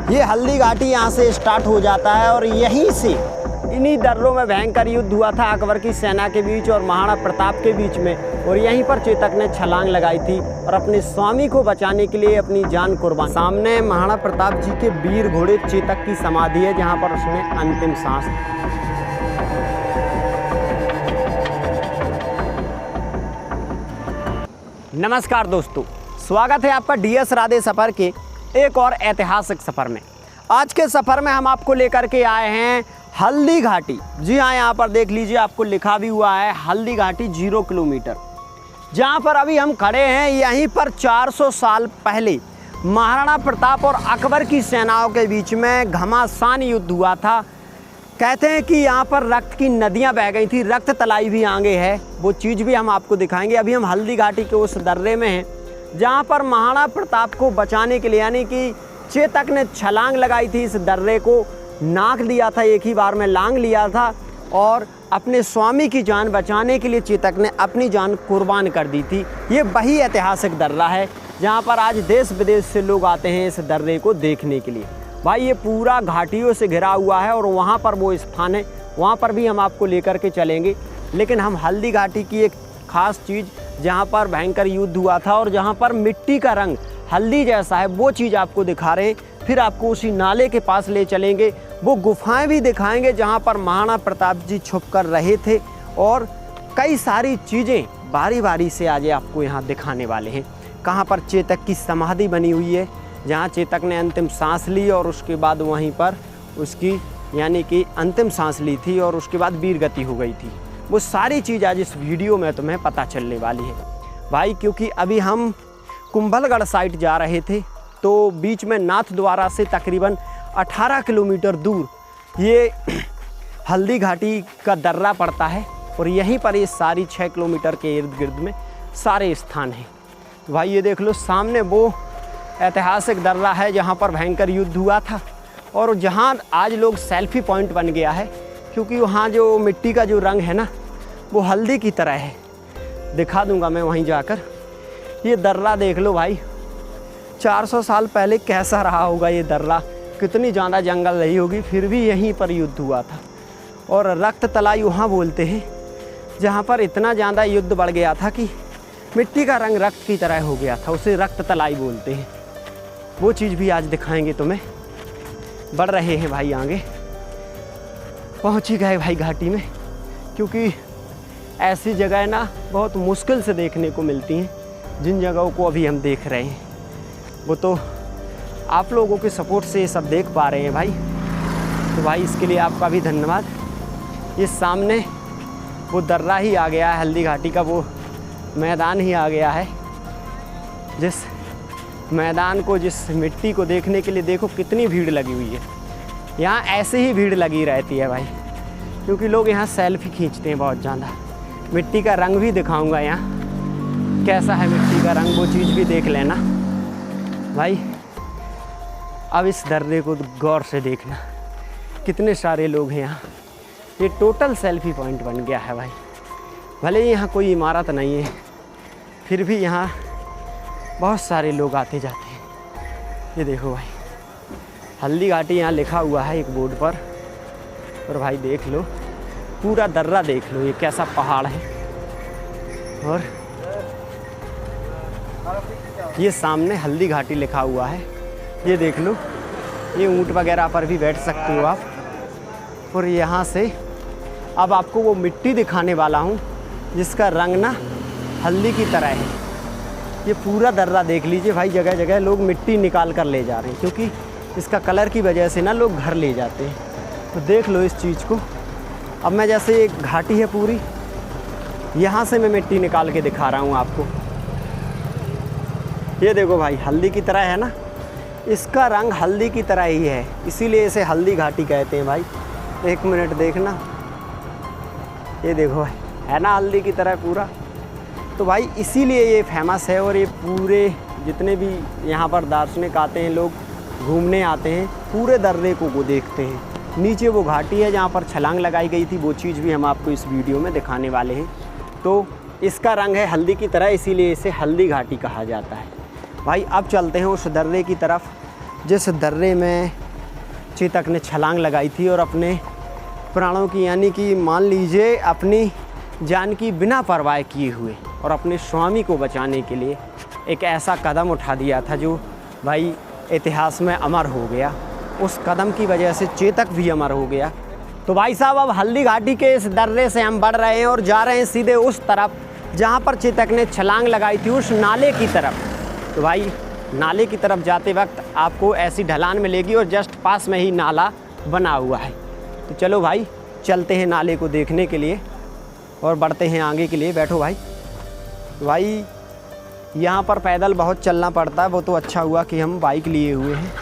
ये हल्दी घाटी यहाँ से स्टार्ट हो जाता है और यहीं से इन्हीं दर्रों में भयंकर युद्ध हुआ था अकबर की सेना के बीच और महाराणा प्रताप के बीच में। और यहीं पर चेतक ने छलांग लगाई थी और अपने स्वामी को बचाने के लिए अपनी जान कुर्बान। सामने महाराणा प्रताप जी के वीर घोड़े चेतक की समाधि है, जहाँ पर उसने अंतिम सांस। नमस्कार दोस्तों, स्वागत है आपका डीएस राधे सफ़र के एक और ऐतिहासिक सफ़र में। आज के सफ़र में हम आपको लेकर के आए हैं हल्दी घाटी। जी हाँ, यहाँ पर देख लीजिए, आपको लिखा भी हुआ है हल्दी घाटी 0 किलोमीटर। जहाँ पर अभी हम खड़े हैं, यहीं पर 400 साल पहले महाराणा प्रताप और अकबर की सेनाओं के बीच में घमासान युद्ध हुआ था। कहते हैं कि यहाँ पर रक्त की नदियाँ बह गई थी, रक्त तलाई भी आगे है, वो चीज़ भी हम आपको दिखाएंगे। अभी हम हल्दी घाटी के उस दर्रे में हैं जहाँ पर महाराणा प्रताप को बचाने के लिए, यानी कि चेतक ने छलांग लगाई थी, इस दर्रे को नाक दिया था, एक ही बार में लांग लिया था और अपने स्वामी की जान बचाने के लिए चेतक ने अपनी जान कुर्बान कर दी थी। ये वही ऐतिहासिक दर्रा है जहाँ पर आज देश विदेश से लोग आते हैं इस दर्रे को देखने के लिए। भाई ये पूरा घाटियों से घिरा हुआ है और वहाँ पर वो स्थान है, वहाँ पर भी हम आपको लेकर के चलेंगे। लेकिन हम हल्दी घाटी की एक ख़ास चीज़, जहाँ पर भयंकर युद्ध हुआ था और जहाँ पर मिट्टी का रंग हल्दी जैसा है, वो चीज़ आपको दिखा रहे हैं। फिर आपको उसी नाले के पास ले चलेंगे, वो गुफाएं भी दिखाएंगे जहाँ पर महाराणा प्रताप जी छुप कर रहे थे और कई सारी चीज़ें बारी बारी से आज आपको यहाँ दिखाने वाले हैं। कहाँ पर चेतक की समाधि बनी हुई है, जहाँ चेतक ने अंतिम सांस ली और उसके बाद वहीं पर उसकी यानी कि अंतिम सांस ली थी और उसके बाद वीरगति हो गई थी। वो सारी चीज़ आज इस वीडियो में तुम्हें पता चलने वाली है भाई। क्योंकि अभी हम कुंभलगढ़ साइड जा रहे थे, तो बीच में नाथ द्वारा से तकरीबन 18 किलोमीटर दूर ये हल्दी घाटी का दर्रा पड़ता है और यहीं पर ये सारी 6 किलोमीटर के इर्द गिर्द में सारे स्थान हैं। भाई ये देख लो, सामने वो ऐतिहासिक दर्रा है जहाँ पर भयंकर युद्ध हुआ था और जहाँ आज लोग सेल्फी पॉइंट बन गया है, क्योंकि वहाँ जो मिट्टी का जो रंग है ना, वो हल्दी की तरह है। दिखा दूँगा मैं वहीं जाकर। ये दर्रा देख लो भाई, 400 साल पहले कैसा रहा होगा ये दर्रा, कितनी ज़्यादा जंगल रही होगी, फिर भी यहीं पर युद्ध हुआ था। और रक्त तलाई वहाँ बोलते हैं जहाँ पर इतना ज़्यादा युद्ध बढ़ गया था कि मिट्टी का रंग रक्त की तरह हो गया था, उसे रक्त तलाई बोलते हैं। वो चीज़ भी आज दिखाएंगे तुम्हें। बढ़ रहे हैं भाई आगे, पहुँच ही गए भाई घाटी में, क्योंकि ऐसी जगह ना बहुत मुश्किल से देखने को मिलती हैं। जिन जगहों को अभी हम देख रहे हैं वो तो आप लोगों के सपोर्ट से ये सब देख पा रहे हैं भाई। तो भाई इसके लिए आपका भी धन्यवाद। ये सामने वो दर्रा ही आ गया है, हल्दी घाटी का वो मैदान ही आ गया है। जिस मैदान को, जिस मिट्टी को देखने के लिए देखो कितनी भीड़ लगी हुई है। यहाँ ऐसे ही भीड़ लगी रहती है भाई, क्योंकि लोग यहाँ सेल्फी खींचते हैं बहुत ज़्यादा। मिट्टी का रंग भी दिखाऊंगा यहाँ कैसा है मिट्टी का रंग, वो चीज़ भी देख लेना भाई। अब इस दर्रे को गौर से देखना, कितने सारे लोग हैं यहाँ। ये टोटल सेल्फी पॉइंट बन गया है भाई। भले ही यहाँ कोई इमारत नहीं है, फिर भी यहाँ बहुत सारे लोग आते जाते हैं। ये देखो भाई, हल्दी घाटी यहाँ लिखा हुआ है एक बोर्ड पर। और भाई देख लो, पूरा दर्रा देख लो, ये कैसा पहाड़ है। और ये सामने हल्दी घाटी लिखा हुआ है, ये देख लो। ये ऊँट वगैरह पर भी बैठ सकते हो आप। और यहाँ से अब आपको वो मिट्टी दिखाने वाला हूँ जिसका रंग ना हल्दी की तरह है। ये पूरा दर्रा देख लीजिए भाई, जगह जगह लोग मिट्टी निकाल कर ले जा रहे हैं, क्योंकि इसका कलर की वजह से ना लोग घर ले जाते हैं। तो देख लो इस चीज़ को। अब मैं जैसे एक घाटी है पूरी, यहाँ से मैं मिट्टी निकाल के दिखा रहा हूँ आपको। ये देखो भाई, हल्दी की तरह है ना, इसका रंग हल्दी की तरह ही है, इसीलिए इसे हल्दी घाटी कहते हैं भाई। एक मिनट देखना, ये देखो भाई, है ना हल्दी की तरह पूरा। तो भाई इसीलिए ये फेमस है। और ये पूरे जितने भी यहाँ पर दार्शनिक आते हैं, लोग घूमने आते हैं, पूरे दर्रे को वो देखते हैं। नीचे वो घाटी है जहाँ पर छलांग लगाई गई थी, वो चीज़ भी हम आपको इस वीडियो में दिखाने वाले हैं। तो इसका रंग है हल्दी की तरह, इसीलिए इसे हल्दी घाटी कहा जाता है। भाई अब चलते हैं उस दर्रे की तरफ जिस दर्रे में चेतक ने छलांग लगाई थी और अपने प्राणों की यानी कि मान लीजिए अपनी जान की बिना परवाह किए हुए और अपने स्वामी को बचाने के लिए एक ऐसा कदम उठा दिया था जो भाई इतिहास में अमर हो गया। उस कदम की वजह से चेतक भी अमर हो गया। तो भाई साहब अब हल्दी घाटी के इस दर्रे से हम बढ़ रहे हैं और जा रहे हैं सीधे उस तरफ जहाँ पर चेतक ने छलांग लगाई थी, उस नाले की तरफ। तो भाई नाले की तरफ जाते वक्त आपको ऐसी ढलान मिलेगी और जस्ट पास में ही नाला बना हुआ है। तो चलो भाई चलते हैं नाले को देखने के लिए और बढ़ते हैं आगे के लिए। बैठो भाई। तो भाई यहाँ पर पैदल बहुत चलना पड़ता है, वो तो अच्छा हुआ कि हम बाइक लिए हुए हैं।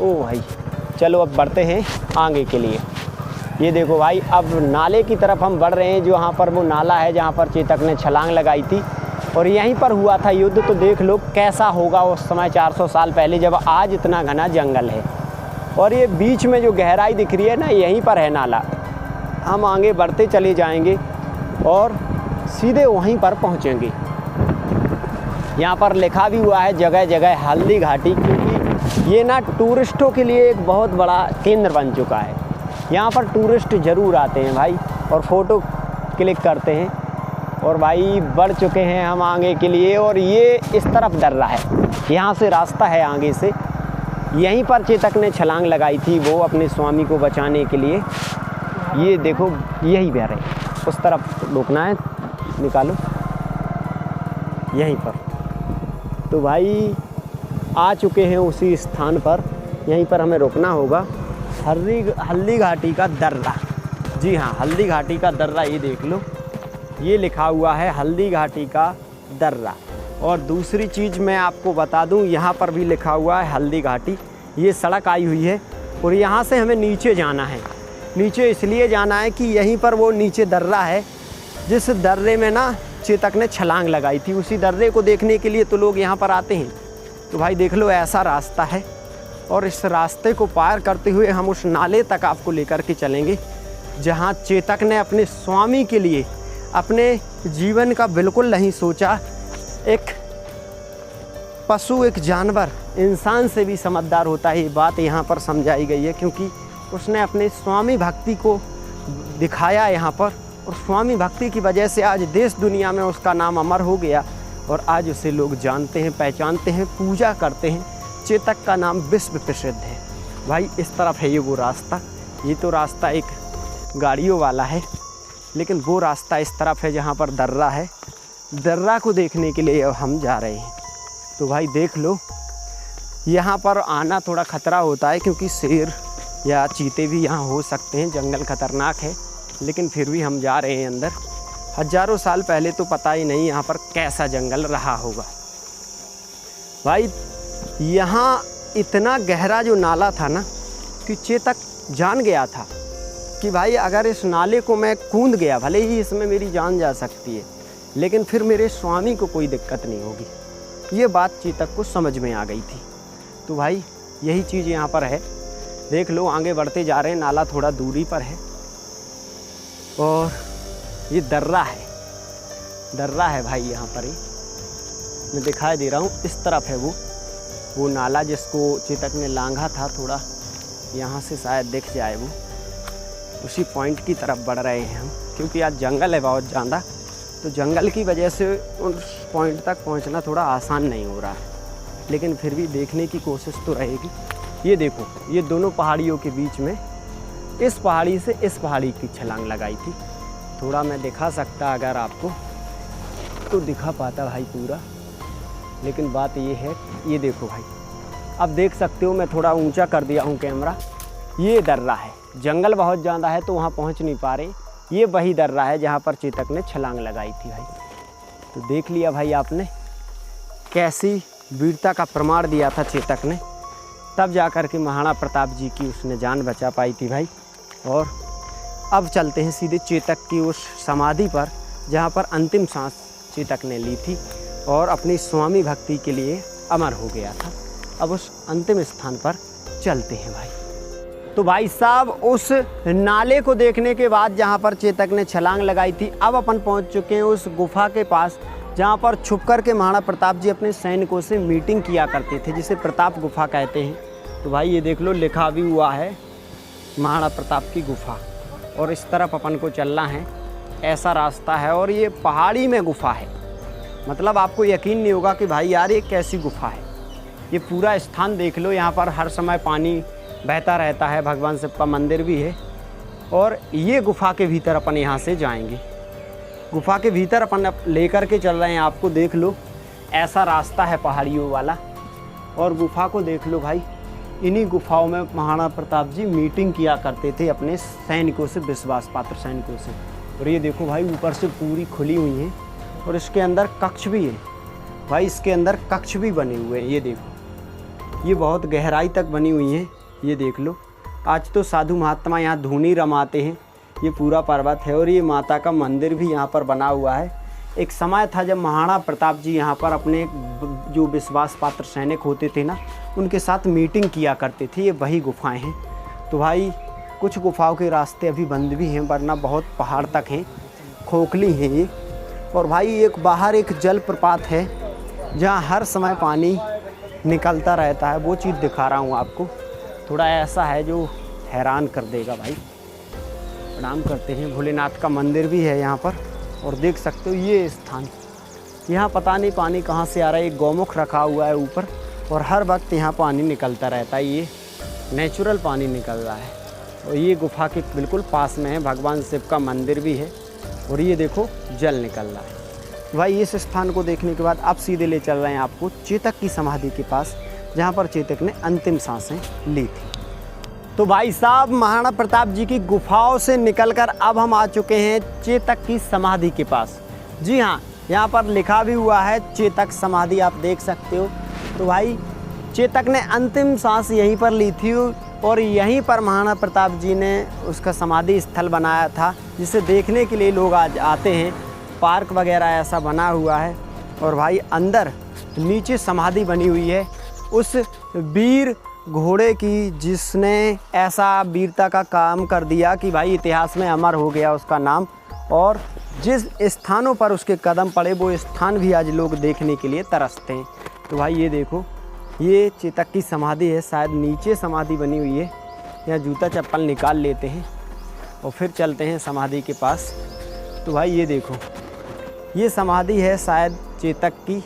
ओ भाई चलो अब बढ़ते हैं आगे के लिए। ये देखो भाई अब नाले की तरफ हम बढ़ रहे हैं, जो यहाँ पर वो नाला है जहाँ पर चेतक ने छलांग लगाई थी और यहीं पर हुआ था युद्ध। तो देख लो कैसा होगा उस समय 400 साल पहले, जब आज इतना घना जंगल है। और ये बीच में जो गहराई दिख रही है ना, यहीं पर है नाला। हम आगे बढ़ते चले जाएंगे और सीधे वहीं पर पहुँचेंगे। यहाँ पर लिखा भी हुआ है जगह जगह हल्दी घाटी, क्योंकि ये ना टूरिस्टों के लिए एक बहुत बड़ा केंद्र बन चुका है। यहाँ पर टूरिस्ट ज़रूर आते हैं भाई और फ़ोटो क्लिक करते हैं। और भाई बढ़ चुके हैं हम आगे के लिए और ये इस तरफ दर्रा है, यहाँ से रास्ता है आगे से। यहीं पर चेतक ने छलांग लगाई थी वो अपने स्वामी को बचाने के लिए। ये देखो यही बह रहे, उस तरफ रोकना है, निकालो यहीं पर। तो भाई आ चुके हैं उसी स्थान पर, यहीं पर हमें रुकना होगा। हल्दी घाटी का दर्रा, जी हाँ हल्दी घाटी का दर्रा, ये देख लो ये लिखा हुआ है हल्दी घाटी का दर्रा। और दूसरी चीज़ मैं आपको बता दूं, यहाँ पर भी लिखा हुआ है हल्दी घाटी। ये सड़क आई हुई है और यहाँ से हमें नीचे जाना है। नीचे इसलिए जाना है कि यहीं पर वो नीचे दर्रा है जिस दर्रे में ना चेतक ने छलांग लगाई थी। उसी दर्रे को देखने के लिए तो लोग यहाँ पर आते हैं। तो भाई देख लो ऐसा रास्ता है और इस रास्ते को पार करते हुए हम उस नाले तक आपको लेकर के चलेंगे जहाँ चेतक ने अपने स्वामी के लिए अपने जीवन का बिल्कुल नहीं सोचा। एक पशु, एक जानवर इंसान से भी समझदार होता है, ये बात यहाँ पर समझाई गई है। क्योंकि उसने अपने स्वामी भक्ति को दिखाया यहाँ पर और स्वामी भक्ति की वजह से आज देश दुनिया में उसका नाम अमर हो गया और आज उसे लोग जानते हैं, पहचानते हैं, पूजा करते हैं। चेतक का नाम विश्व प्रसिद्ध है। भाई इस तरफ है ये वो रास्ता। ये तो रास्ता एक गाड़ियों वाला है, लेकिन वो रास्ता इस तरफ है जहाँ पर दर्रा है। दर्रा को देखने के लिए हम जा रहे हैं। तो भाई देख लो यहाँ पर आना थोड़ा ख़तरा होता है क्योंकि शेर या चीते भी यहाँ हो सकते हैं, जंगल ख़तरनाक है। लेकिन फिर भी हम जा रहे हैं अंदर। हज़ारों साल पहले तो पता ही नहीं यहाँ पर कैसा जंगल रहा होगा। भाई यहाँ इतना गहरा जो नाला था ना कि चेतक जान गया था कि भाई अगर इस नाले को मैं कूद गया, भले ही इसमें मेरी जान जा सकती है, लेकिन फिर मेरे स्वामी को कोई दिक्कत नहीं होगी। ये बात चेतक को समझ में आ गई थी। तो भाई यही चीज़ यहाँ पर है। देख लो आगे बढ़ते जा रहे हैं, नाला थोड़ा दूरी पर है और ये दर्रा है। दर्रा है भाई यहाँ पर ही मैं दिखाई दे रहा हूँ। इस तरफ है वो नाला जिसको चेतक ने लांघा था। थोड़ा यहाँ से शायद दिख जाए, वो उसी पॉइंट की तरफ बढ़ रहे हैं हम, क्योंकि आज जंगल है बहुत ज़्यादा। तो जंगल की वजह से उस पॉइंट तक पहुँचना थोड़ा आसान नहीं हो रहा है, लेकिन फिर भी देखने की कोशिश तो रहेगी। ये देखो ये दोनों पहाड़ियों के बीच में इस पहाड़ी से इस पहाड़ी की छलांग लगाई थी। थोड़ा मैं दिखा सकता अगर आपको तो दिखा पाता भाई पूरा, लेकिन बात ये है, ये देखो भाई अब देख सकते हो, मैं थोड़ा ऊंचा कर दिया हूँ कैमरा। ये दर्रा है, जंगल बहुत ज़्यादा है तो वहाँ पहुँच नहीं पा रहे। ये वही दर्रा है जहाँ पर चेतक ने छलांग लगाई थी भाई। तो देख लिया भाई आपने कैसी वीरता का प्रमाण दिया था चेतक ने, तब जाकर के महाराणा प्रताप जी की उसने जान बचा पाई थी भाई। और अब चलते हैं सीधे चेतक की उस समाधि पर जहाँ पर अंतिम सांस चेतक ने ली थी और अपनी स्वामी भक्ति के लिए अमर हो गया था। अब उस अंतिम स्थान पर चलते हैं भाई। तो भाई साहब उस नाले को देखने के बाद जहाँ पर चेतक ने छलांग लगाई थी, अब अपन पहुँच चुके हैं उस गुफा के पास जहाँ पर छुप कर के महाराणा प्रताप जी अपने सैनिकों से मीटिंग किया करते थे, जिसे प्रताप गुफा कहते हैं। तो भाई ये देख लो लिखा भी हुआ है महाराणा प्रताप की गुफा, और इस तरफ अपन को चलना है, ऐसा रास्ता है। और ये पहाड़ी में गुफा है, मतलब आपको यकीन नहीं होगा कि भाई यार ये कैसी गुफा है। ये पूरा स्थान देख लो, यहाँ पर हर समय पानी बहता रहता है, भगवान शिव का मंदिर भी है। और ये गुफा के भीतर अपन यहाँ से जाएंगे। गुफा के भीतर अपन लेकर के चल रहे हैं आपको, देख लो ऐसा रास्ता है पहाड़ियों वाला। और गुफा को देख लो भाई, इन्हीं गुफाओं में महाराणा प्रताप जी मीटिंग किया करते थे अपने सैनिकों से, विश्वास पात्र सैनिकों से। और ये देखो भाई ऊपर से पूरी खुली हुई है, और इसके अंदर कक्ष भी है भाई, इसके अंदर कक्ष भी बने हुए हैं। ये देखो ये बहुत गहराई तक बनी हुई है, ये देख लो। आज तो साधु महात्मा यहाँ धूनी रमाते हैं। ये पूरा पर्वत है, और ये माता का मंदिर भी यहाँ पर बना हुआ है। एक समय था जब महाराणा प्रताप जी यहाँ पर अपने जो विश्वास पात्र सैनिक होते थे ना, उनके साथ मीटिंग किया करते थे। ये वही गुफाएं हैं। तो भाई कुछ गुफाओं के रास्ते अभी बंद भी हैं, वरना बहुत पहाड़ तक हैं, खोखली हैं ये। और भाई एक बाहर एक जलप्रपात है जहाँ हर समय पानी निकलता रहता है, वो चीज़ दिखा रहा हूँ आपको। थोड़ा ऐसा है जो हैरान कर देगा भाई। प्रणाम करते हैं। भोलेनाथ का मंदिर भी है यहाँ पर, और देख सकते हो ये स्थान, यहाँ पता नहीं पानी कहाँ से आ रहा है। एक गौमुख रखा हुआ है ऊपर, और हर वक्त यहाँ पानी निकलता रहता है, ये नेचुरल पानी निकल रहा है। और ये गुफा के बिल्कुल पास में है, भगवान शिव का मंदिर भी है, और ये देखो जल निकल रहा है। भाई इस स्थान को देखने के बाद अब सीधे ले चल रहे हैं आपको चेतक की समाधि के पास, जहाँ पर चेतक ने अंतिम सांसें ली थी। तो भाई साहब महाराणा प्रताप जी की गुफाओं से निकलकर अब हम आ चुके हैं चेतक की समाधि के पास। जी हाँ, यहाँ पर लिखा भी हुआ है चेतक समाधि, आप देख सकते हो। तो भाई चेतक ने अंतिम सांस यहीं पर ली थी, और यहीं पर महाराणा प्रताप जी ने उसका समाधि स्थल बनाया था, जिसे देखने के लिए लोग आज आते हैं। पार्क वगैरह ऐसा बना हुआ है। और भाई अंदर नीचे समाधि बनी हुई है उस वीर घोड़े की, जिसने ऐसा वीरता का काम कर दिया कि भाई इतिहास में अमर हो गया उसका नाम। और जिस स्थानों पर उसके कदम पड़े वो स्थान भी आज लोग देखने के लिए तरसते हैं। तो भाई ये देखो, ये चेतक की समाधि है, शायद नीचे समाधि बनी हुई है। यहाँ जूता चप्पल निकाल लेते हैं और फिर चलते हैं समाधि के पास। तो भाई ये देखो, ये समाधि है शायद चेतक की।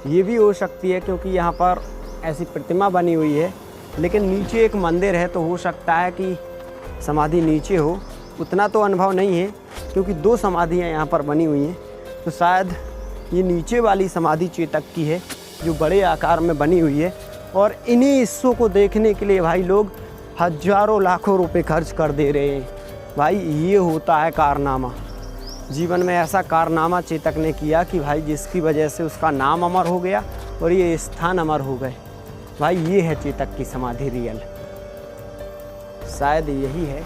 ये भी हो सकती है, क्योंकि यहाँ पर ऐसी प्रतिमा बनी हुई है, लेकिन नीचे एक मंदिर है, तो हो सकता है कि समाधि नीचे हो। उतना तो अनुभव नहीं है, क्योंकि 2 समाधियाँ यहाँ पर बनी हुई हैं। तो शायद ये नीचे वाली समाधि चेतक की है, जो बड़े आकार में बनी हुई है। और इन्हीं हिस्सों को देखने के लिए भाई लोग हज़ारों लाखों रुपए खर्च कर दे रहे हैं। भाई ये होता है कारनामा। जीवन में ऐसा कारनामा चेतक ने किया कि भाई जिसकी वजह से उसका नाम अमर हो गया और ये स्थान अमर हो गए। भाई ये है चेतक की समाधि रियल, शायद यही है।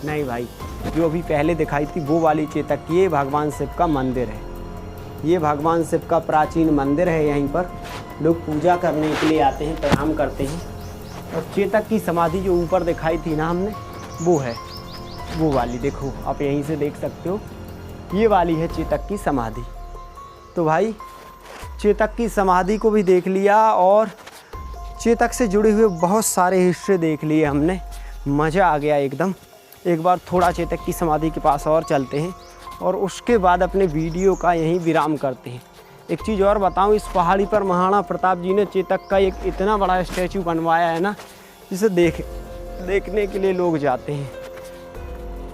नहीं भाई, जो अभी पहले दिखाई थी वो वाली चेतक की, ये भगवान शिव का मंदिर है। ये भगवान शिव का प्राचीन मंदिर है, यहीं पर लोग पूजा करने के लिए आते हैं, प्रणाम करते हैं। और चेतक की समाधि जो ऊपर दिखाई थी ना हमने, वो है वो वाली, देखो आप यहीं से देख सकते हो, ये वाली है चेतक की समाधि। तो भाई चेतक की समाधि को भी देख लिया, और चेतक से जुड़े हुए बहुत सारे हिस्से देख लिए हमने, मज़ा आ गया एकदम। एक बार थोड़ा चेतक की समाधि के पास और चलते हैं, और उसके बाद अपने वीडियो का यहीं विराम करते हैं। एक चीज़ और बताऊं, इस पहाड़ी पर महाराणा प्रताप जी ने चेतक का एक इतना बड़ा स्टैचू बनवाया है ना, जिसे देखने के लिए लोग जाते हैं,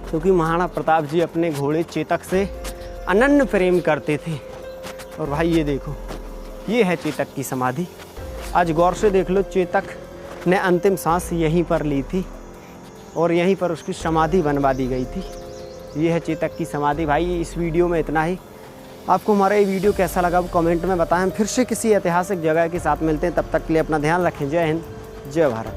क्योंकि महाराणा प्रताप जी अपने घोड़े चेतक से अनन्य प्रेम करते थे। और भाई ये देखो, ये है चेतक की समाधि। आज गौर से देख लो, चेतक ने अंतिम सांस यहीं पर ली थी, और यहीं पर उसकी समाधि बनवा दी गई थी। ये है चेतक की समाधि। भाई इस वीडियो में इतना ही। आपको हमारा ये वीडियो कैसा लगा वो कमेंट में बताएं। फिर से किसी ऐतिहासिक जगह के साथ मिलते हैं, तब तक के लिए अपना ध्यान रखें। जय हिंद, जय भारत।